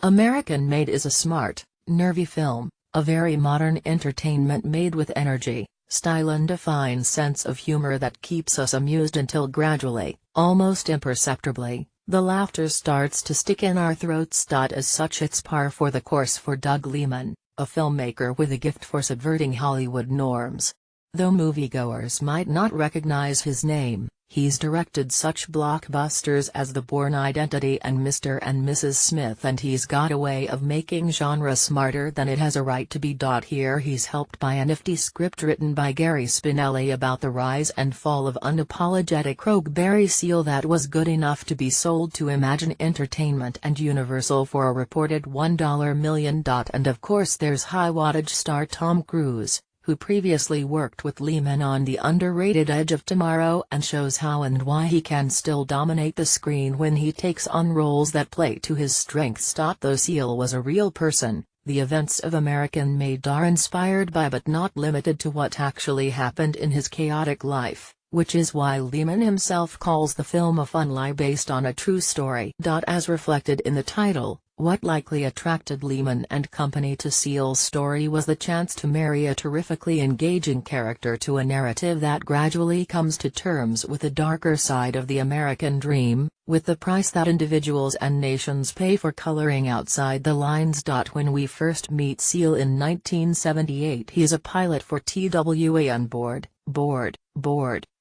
American Made is a smart, nervy film, a very modern entertainment made with energy, style and a fine sense of humor that keeps us amused until gradually, almost imperceptibly, the laughter starts to stick in our throats. As such, it's par for the course for Doug Liman, a filmmaker with a gift for subverting Hollywood norms. Though moviegoers might not recognize his name, he's directed such blockbusters as The Bourne Identity and Mr. and Mrs. Smith, and he's got a way of making genre smarter than it has a right to be. Here he's helped by a nifty script written by Gary Spinelli about the rise and fall of unapologetic rogue Barry Seal that was good enough to be sold to Imagine Entertainment and Universal for a reported $1 million. And of course there's high-wattage star Tom Cruise, who previously worked with Liman on the underrated Edge of Tomorrow and shows how and why he can still dominate the screen when he takes on roles that play to his strengths. Though Seal was a real person, the events of American Made are inspired by but not limited to what actually happened in his chaotic life, which is why Liman himself calls the film a fun lie based on a true story. As reflected in the title, what likely attracted Liman and company to Seal's story was the chance to marry a terrifically engaging character to a narrative that gradually comes to terms with the darker side of the American dream, with the price that individuals and nations pay for coloring outside the lines. When we first meet Seal in 1978, he's a pilot for TWA on board,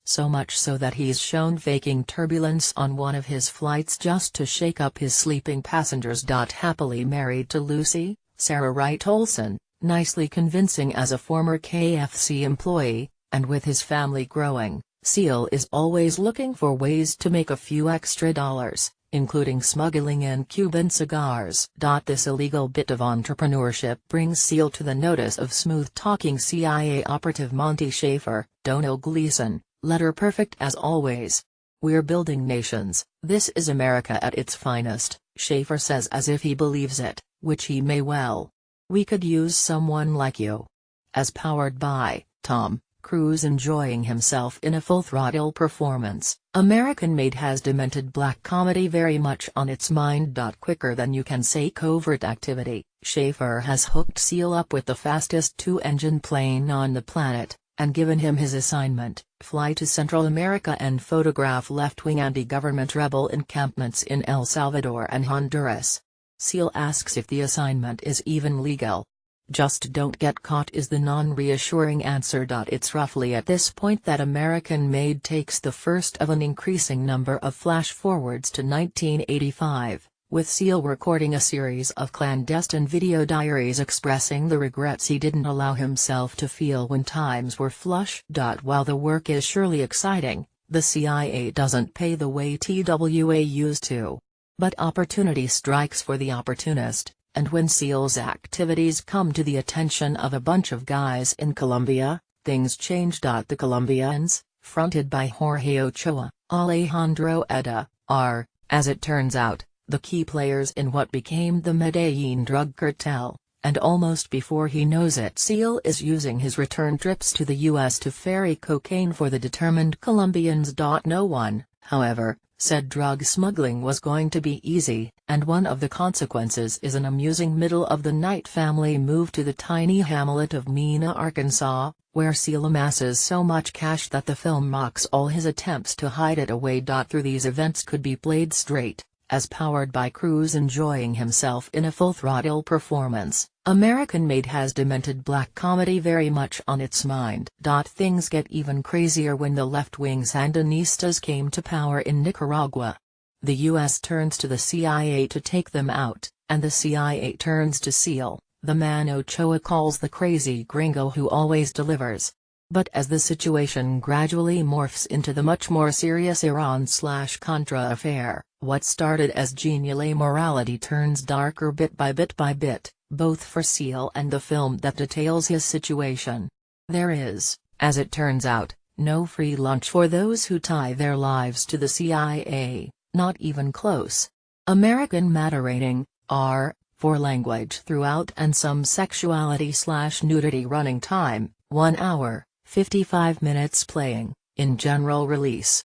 so much so that he's shown faking turbulence on one of his flights just to shake up his sleeping passengers. Happily married to Lucy, Sarah Wright Olsen, nicely convincing as a former KFC employee, and with his family growing, Seal is always looking for ways to make a few extra dollars, including smuggling in Cuban cigars. This illegal bit of entrepreneurship brings Seal to the notice of smooth-talking CIA operative Monty Schaefer, Domhnall Gleeson, letter perfect as always. "We're building nations, this is America at its finest," Schaefer says as if he believes it, which he may well. "We could use someone like you." As powered by Tom Cruise enjoying himself in a full-throttle performance, American Made has demented black comedy very much on its mind. Quicker than you can say covert activity, Schaefer has hooked Seal up with the fastest two-engine plane on the planet, and given him his assignment: fly to Central America and photograph left-wing anti-government rebel encampments in El Salvador and Honduras. Seal asks if the assignment is even legal. "Just don't get caught" is the non-reassuring answer. It's roughly at this point that American Made takes the first of an increasing number of flash-forwards to 1985. With Seal recording a series of clandestine video diaries expressing the regrets he didn't allow himself to feel when times were flush. While the work is surely exciting, the CIA doesn't pay the way TWA used to. But opportunity strikes for the opportunist, and when Seal's activities come to the attention of a bunch of guys in Colombia, things change. The Colombians, fronted by Jorge Ochoa, Alejandro Eda, are, as it turns out, the key players in what became the Medellin drug cartel, and almost before he knows it, Seal is using his return trips to the U.S. to ferry cocaine for the determined Colombians. No one, however, said drug smuggling was going to be easy, and one of the consequences is an amusing middle-of-the-night family move to the tiny hamlet of Mena, Arkansas, where Seal amasses so much cash that the film mocks all his attempts to hide it away. Through these events could be played straight, as powered by Cruise enjoying himself in a full-throttle performance. American Made has demented black comedy very much on its mind. Things get even crazier when the left-wing Sandinistas came to power in Nicaragua. The U.S. turns to the CIA to take them out, and the CIA turns to Seal, the man Ochoa calls the crazy gringo who always delivers. But as the situation gradually morphs into the much more serious Iran/Contra affair, what started as genial morality turns darker bit by bit, both for Seal and the film that details his situation. There is, as it turns out, no free lunch for those who tie their lives to the CIA, not even close. American Made rating, R, for language throughout and some sexuality/nudity. Running time, 1 hour, 55 minutes. Playing, in general release.